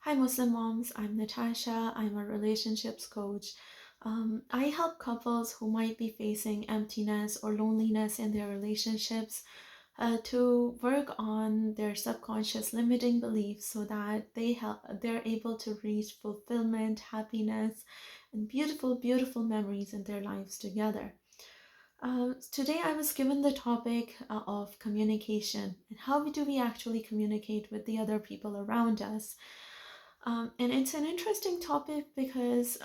Hi, Muslim moms. I'm Natasha. I'm a relationships coach. I help couples who might be facing emptiness or loneliness in their relationships to work on their subconscious limiting beliefs so that they're able to reach fulfillment, happiness, and beautiful, beautiful memories in their lives together. Today, I was given the topic of communication and how do we actually communicate with the other people around us. And it's an interesting topic because,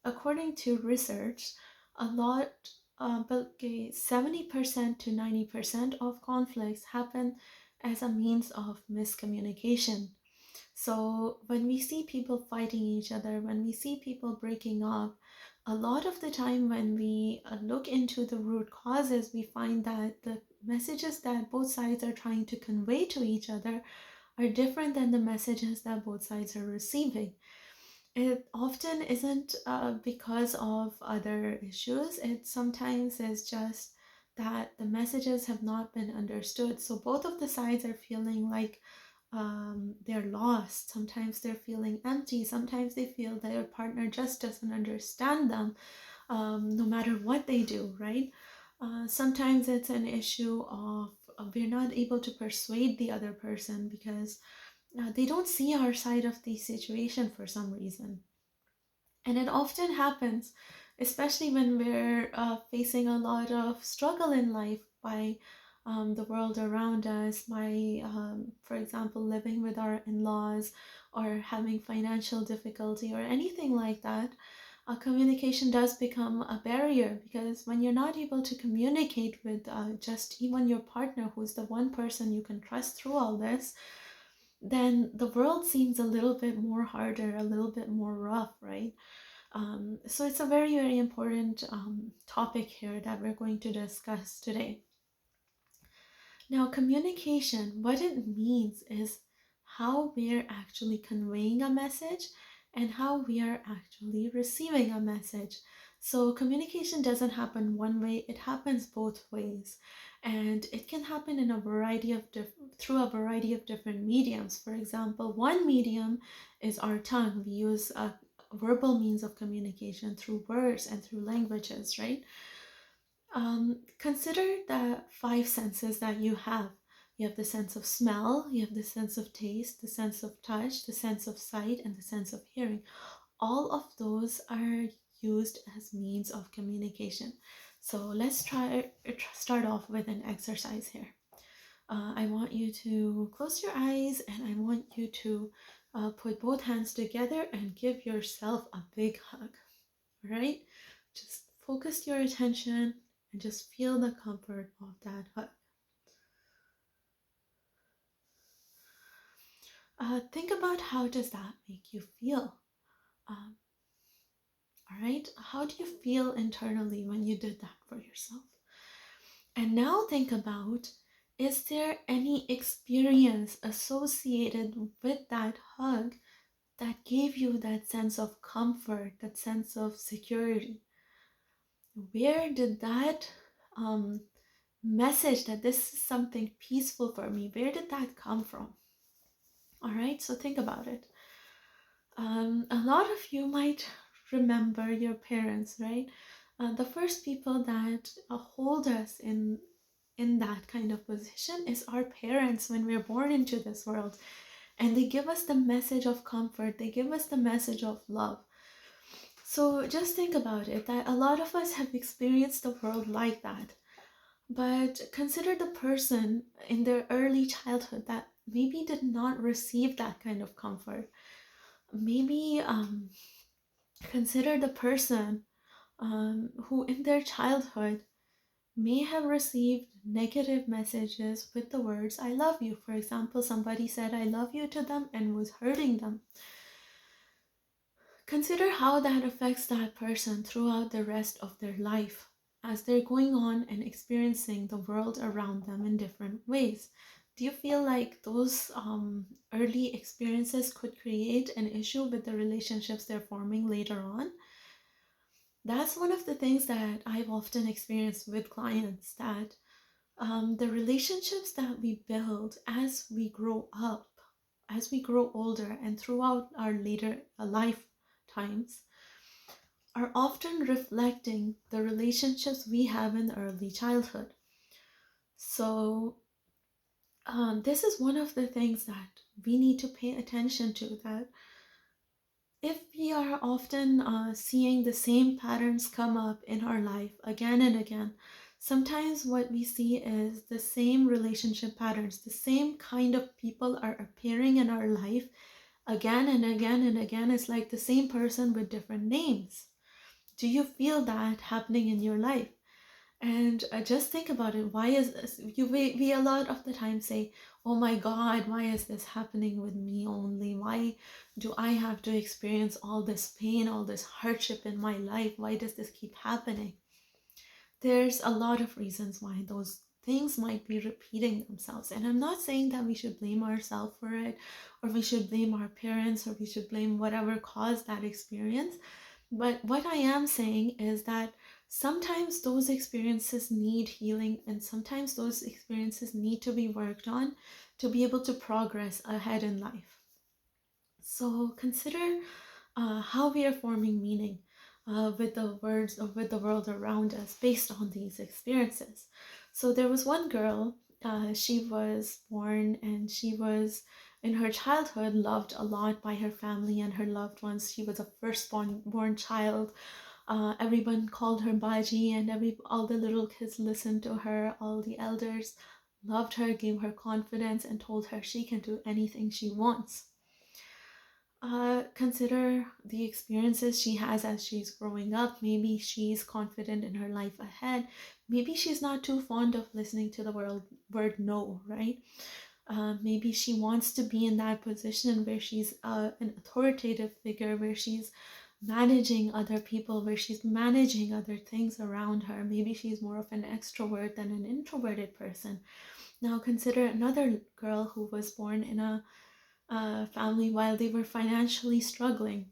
according to research, a lot, but 70% to 90% of conflicts happen as a means of miscommunication. So when we see people fighting each other, when we see people breaking up, a lot of the time when we look into the root causes, we find that the messages that both sides are trying to convey to each other are different than the messages that both sides are receiving. It often isn't because of other issues. It sometimes is just that the messages have not been understood. So both of the sides are feeling like they're lost. Sometimes they're feeling empty. Sometimes they feel their partner just doesn't understand them, no matter what they do, right? Sometimes it's an issue of we're not able to persuade the other person because they don't see our side of the situation for some reason. And it often happens, especially when we're facing a lot of struggle in life by the world around us, by, for example, living with our in laws or having financial difficulty or anything like that. Communication does become a barrier because when you're not able to communicate with just even your partner, who's the one person you can trust through all this, then the world seems a little bit more harder, a little bit more rough, right? So it's a very, very important topic here that we're going to discuss today. Now, communication, what it means is how we're actually conveying a message and how we are actually receiving a message. So communication doesn't happen one way, it happens both ways. And it can happen in a variety of through a variety of different mediums. For example, one medium is our tongue. We use a verbal means of communication through words and through languages, right? Consider the five senses that you have. You have the sense of smell, you have the sense of taste, the sense of touch, the sense of sight, and the sense of hearing. All of those are used as means of communication. So let's start off with an exercise here. I want you to close your eyes and I want you to put both hands together and give yourself a big hug. All right? Just focus your attention and just feel the comfort of that hug. Think about how does that make you feel? Um, all right? How do you feel internally when you did that for yourself? And now think about, is there any experience associated with that hug that gave you that sense of comfort, that sense of security? Where did that um, message that this is something peaceful for me, where did that come from? All right, so think about it. A lot of you might remember your parents, right? The first people that hold us in that kind of position is our parents when we're born into this world, and they give us the message of comfort, they give us the message of love. So just think about it, that a lot of us have experienced the world like that. But consider the person in their early childhood that maybe did not receive that kind of comfort. Maybe consider the person who in their childhood may have received negative messages with the words, I love you. For example, somebody said, I love you to them and was hurting them. Consider how that affects that person throughout the rest of their life as they're going on and experiencing the world around them in different ways. Do you feel like those early experiences could create an issue with the relationships they're forming later on? That's one of the things that I've often experienced with clients, that the relationships that we build as we grow up as we grow older and throughout our later lifetimes are often reflecting the relationships we have in early childhood. So, this is one of the things that we need to pay attention to, that if we are often seeing the same patterns come up in our life again and again, sometimes what we see is the same relationship patterns, the same kind of people are appearing in our life again and again and again. It's like the same person with different names. Do you feel that happening in your life? And just think about it. Why is this? We a lot of the time say, oh my God, why is this happening with me only? Why do I have to experience all this pain, all this hardship in my life? Why does this keep happening? There's a lot of reasons why those things might be repeating themselves. And I'm not saying that we should blame ourselves for it, or we should blame our parents, or we should blame whatever caused that experience. But what I am saying is that sometimes those experiences need healing, and sometimes those experiences need to be worked on to be able to progress ahead in life. So consider how we are forming meaning with the words or with the world around us based on these experiences. So there was one girl, she was born and she was in her childhood loved a lot by her family and her loved ones. She was a firstborn child. Everyone called her Baji, and all the little kids listened to her. All the elders loved her, gave her confidence, and told her she can do anything she wants. Consider the experiences she has as she's growing up. Maybe she's confident in her life ahead. Maybe she's not too fond of listening to the word no, right? Maybe she wants to be in that position where she's an authoritative figure, where she's managing other people, where she's managing other things around her. Maybe she's more of an extrovert than an introverted person. Now consider another girl who was born in a family while they were financially struggling.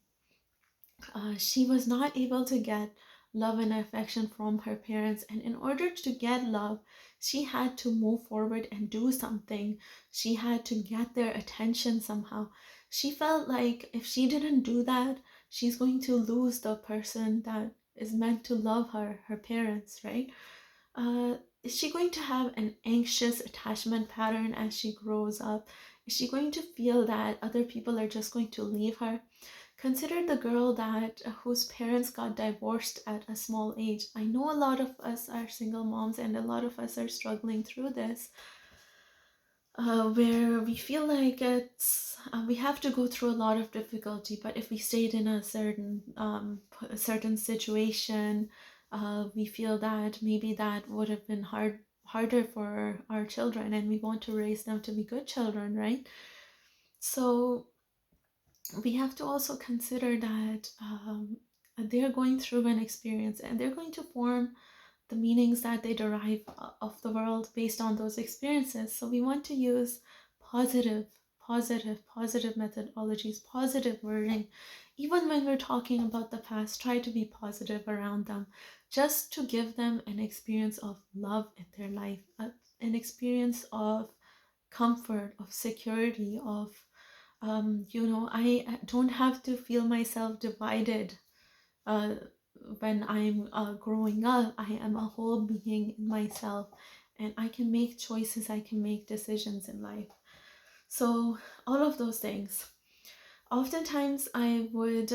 She was not able to get love and affection from her parents, and in order to get love, she had to move forward and do something. She had to get their attention somehow. She felt like if she didn't do that, she's going to lose the person that is meant to love her, her parents, right? Is she going to have an anxious attachment pattern as she grows up? Is she going to feel that other people are just going to leave her? Consider the girl that whose parents got divorced at a small age. I know a lot of us are single moms and a lot of us are struggling through this, where we feel like we have to go through a lot of difficulty, but if we stayed in a certain situation, we feel that maybe that would have been harder for our children, and we want to raise them to be good children, right? So we have to also consider that they're going through an experience and they're going to form the meanings that they derive of the world based on those experiences. So we want to use positive methodologies, positive wording. Even when we're talking about the past, try to be positive around them, just to give them an experience of love in their life, an experience of comfort, of security, of I don't have to feel myself divided uh, when I'm growing up. I am a whole being in myself, and I can make choices, I can make decisions in life. So, all of those things. Oftentimes, I would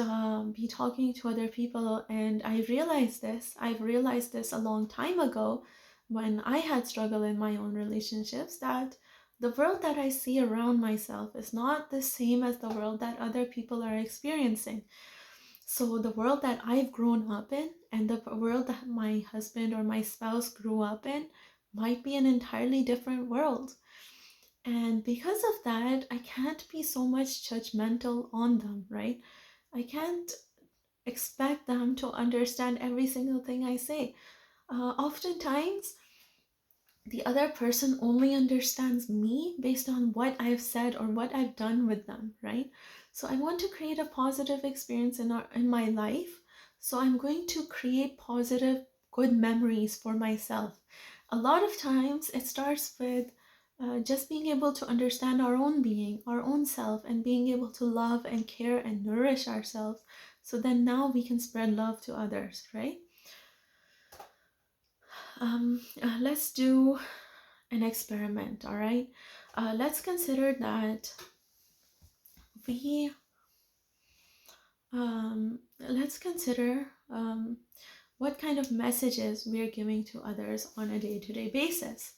be talking to other people, and I've realized this a long time ago when I had struggled in my own relationships, that the world that I see around myself is not the same as the world that other people are experiencing. So the world that I've grown up in and the world that my husband or my spouse grew up in might be an entirely different world. And because of that, I can't be so much judgmental on them, right? I can't expect them to understand every single thing I say. Oftentimes, the other person only understands me based on what I've said or what I've done with them, right? So I want to create a positive experience in my life. So I'm going to create positive, good memories for myself. A lot of times it starts with just being able to understand our own being, our own self, and being able to love and care and nourish ourselves. So then now we can spread love to others, right? Let's do an experiment, all right? Let's consider that we, let's consider what kind of messages we're giving to others on a day-to-day basis.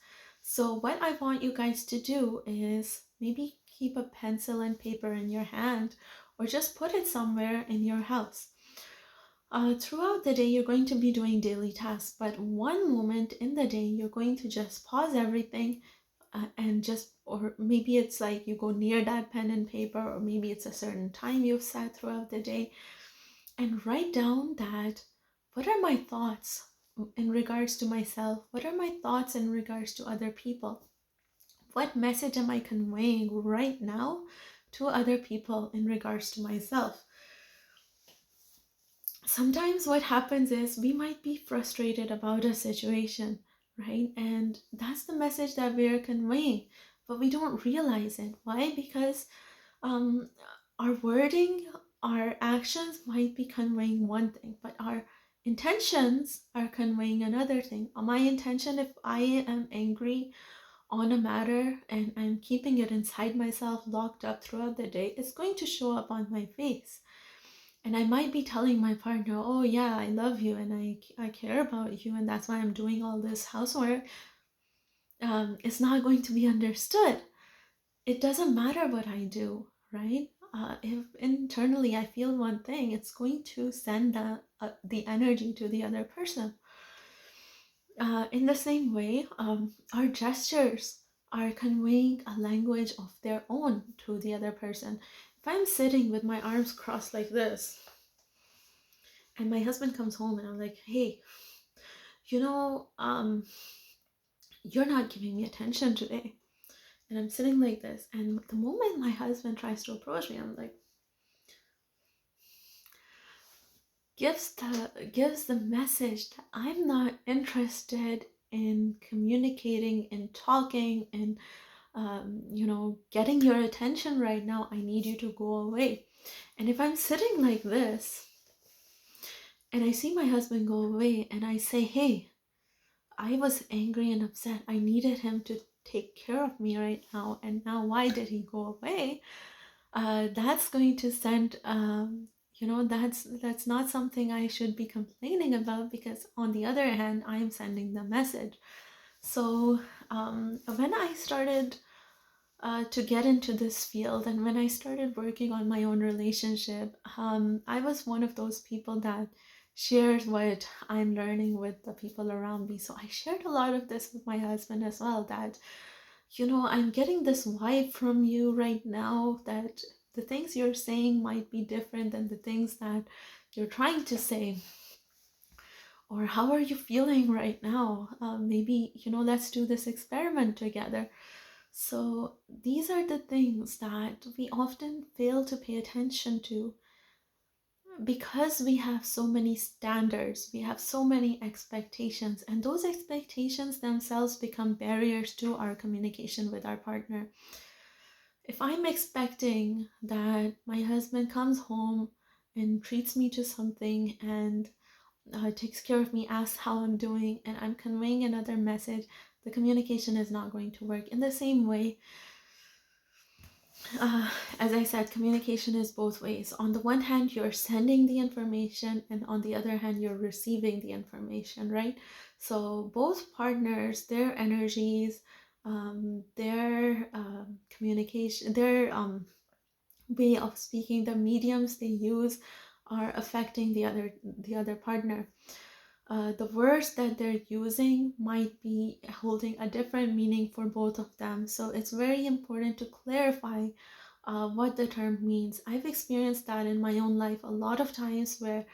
So what I want you guys to do is maybe keep a pencil and paper in your hand, or just put it somewhere in your house. Throughout the day, you're going to be doing daily tasks, but one moment in the day, you're going to just pause everything, and just, or maybe it's like you go near that pen and paper, or maybe it's a certain time you've set throughout the day, and write down that what are my thoughts in regards to myself? What are my thoughts in regards to other people? What message am I conveying right now to other people in regards to myself? Sometimes what happens is we might be frustrated about a situation, right? And that's the message that we're conveying, but we don't realize it. Why? Because um, our wording, our actions might be conveying one thing, but our intentions are conveying another thing. My intention, if I am angry on a matter and I'm keeping it inside myself, locked up throughout the day, it's going to show up on my face. And I might be telling my partner, oh yeah, I love you and I care about you, and that's why I'm doing all this housework. It's not going to be understood. It doesn't matter what I do, right? If internally I feel one thing, it's going to send the energy to the other person. In the same way, our gestures are conveying a language of their own to the other person. If I'm sitting with my arms crossed like this, and my husband comes home and I'm like, hey, you know, you're not giving me attention today. And I'm sitting like this. And the moment my husband tries to approach me, I'm like, gives the message that I'm not interested in communicating and talking and getting your attention right now. I need you to go away. And if I'm sitting like this and I see my husband go away and I say, hey, I was angry and upset, I needed him to take care of me right now, and now why did he go away? That's going to send that's not something I should be complaining about, because on the other hand, I'm sending the message. So when I started to get into this field, and when I started working on my own relationship, I was one of those people that shares what I'm learning with the people around me. So I shared a lot of this with my husband as well, that I'm getting this vibe from you right now, that the things you're saying might be different than the things that you're trying to say. Or how are you feeling right now? Maybe, let's do this experiment together. So these are the things that we often fail to pay attention to, because we have so many standards, we have so many expectations, and those expectations themselves become barriers to our communication with our partner. If I'm expecting that my husband comes home and treats me to something and takes care of me, asks how I'm doing, and I'm conveying another message, the communication is not going to work. In the same way, as I said, communication is both ways. On the one hand, you're sending the information, and on the other hand, you're receiving the information, right? So both partners, their energies, their communication, their way of speaking, the mediums they use are affecting the other partner. The words that they're using might be holding a different meaning for both of them. So it's very important to clarify what the term means. I've experienced that in my own life a lot of times, where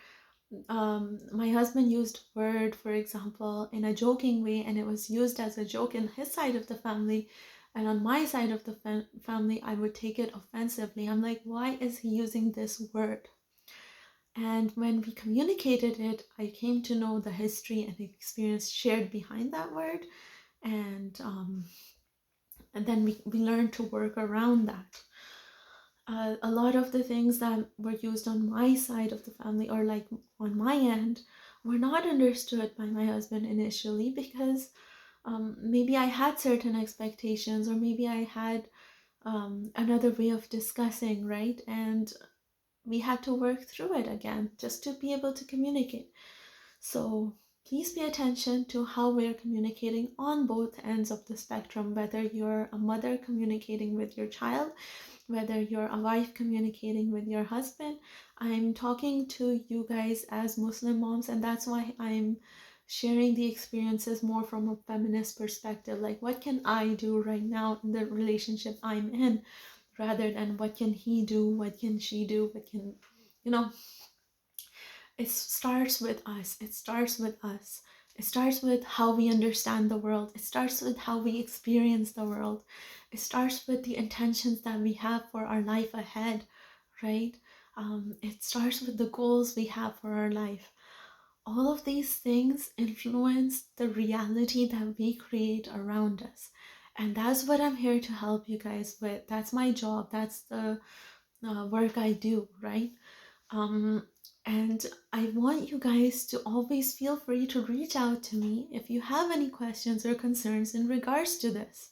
my husband used word, for example, in a joking way, and it was used as a joke in his side of the family. And on my side of the family, I would take it offensively. I'm like, why is he using this word? And when we communicated it, I came to know the history and the experience shared behind that word. And And then we learn to work around that. A lot of the things that were used on my side of the family, or like on my end, were not understood by my husband initially, because maybe I had certain expectations, or maybe I had another way of discussing, right? And we had to work through it again just to be able to communicate. So please pay attention to how we're communicating on both ends of the spectrum, whether you're a mother communicating with your child, whether you're a wife communicating with your husband. I'm talking to you guys as Muslim moms, and that's why I'm sharing the experiences more from a feminist perspective. Like, what can I do right now in the relationship I'm in, rather than what can he do, what can she do, what can, you know, it starts with us. It starts with us. It starts with how we understand the world. It starts with how we experience the world. It starts with the intentions that we have for our life ahead, right? It starts with the goals we have for our life. All of these things influence the reality that we create around us. And that's what I'm here to help you guys with. That's my job. That's the work I do, right? Um, and I want you guys to always feel free to reach out to me if you have any questions or concerns in regards to this,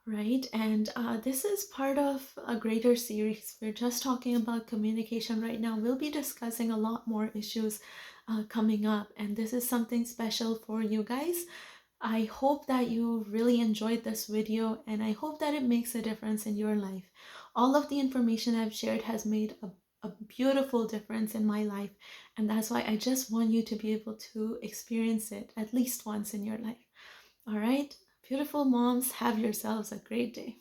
right? And this is part of a greater series. We're just talking about communication right now. We'll be discussing a lot more issues coming up, and this is something special for you guys. I hope that you really enjoyed this video, and I hope that it makes a difference in your life. All of the information I've shared has made a beautiful difference in my life, and that's why I just want you to be able to experience it at least once in your life. All right, beautiful moms, have yourselves a great day.